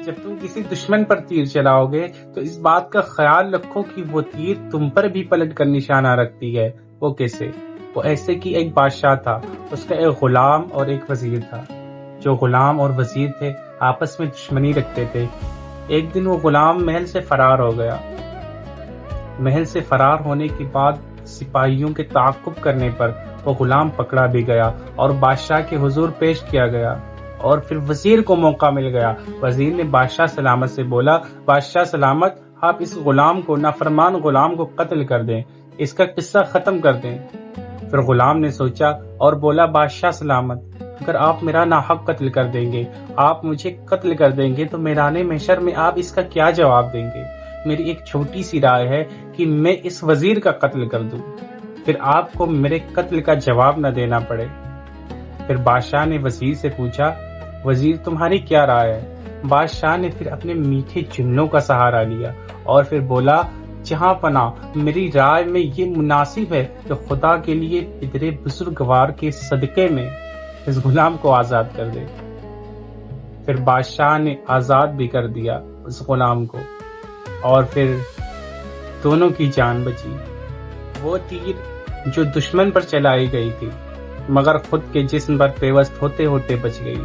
جب تم کسی دشمن پر تیر چلاؤ گے تو اس بات کا خیال رکھو کہ وہ تیر تم پر بھی پلٹ کر نشانہ رکھتی ہے۔ وہ کیسے؟ وہ ایسے کہ ایک بادشاہ تھا، اس کا ایک غلام اور ایک وزیر تھا۔ جو غلام اور وزیر تھے آپس میں دشمنی رکھتے تھے۔ ایک دن وہ غلام محل سے فرار ہو گیا۔ محل سے فرار ہونے کے بعد سپاہیوں کے تعاقب کرنے پر وہ غلام پکڑا بھی گیا اور بادشاہ کے حضور پیش کیا گیا، اور پھر وزیر کو موقع مل گیا۔ وزیر نے بادشاہ سلامت سے بولا، بادشاہ سلامت، آپ اس غلام کو، نافرمان غلام کو قتل کر دیں، اس کا قصہ ختم کر دیں۔ پھر غلام نے سوچا اور بولا، بادشاہ سلامت، اگر آپ میرا ناحق قتل کر دیں گے، آپ مجھے قتل کر دیں گے تو میدان محشر میں آپ اس کا کیا جواب دیں گے؟ میری ایک چھوٹی سی رائے ہے کہ میں اس وزیر کا قتل کر دوں، پھر آپ کو میرے قتل کا جواب نہ دینا پڑے۔ پھر بادشاہ نے وزیر سے پوچھا، وزیر تمہاری کیا رائے ہے؟ بادشاہ نے پھر اپنے میٹھے جملوں کا سہارا لیا اور پھر بولا، جہاں پناہ، میری رائے میں یہ مناسب ہے کہ خدا کے لیے پدرے بزرگوار کے صدقے میں اس غلام کو آزاد کر دے۔ پھر بادشاہ نے آزاد بھی کر دیا اس غلام کو، اور پھر دونوں کی جان بچی۔ وہ تیر جو دشمن پر چلائی گئی تھی مگر خود کے جسم پر پیوست ہوتے ہوتے بچ گئی۔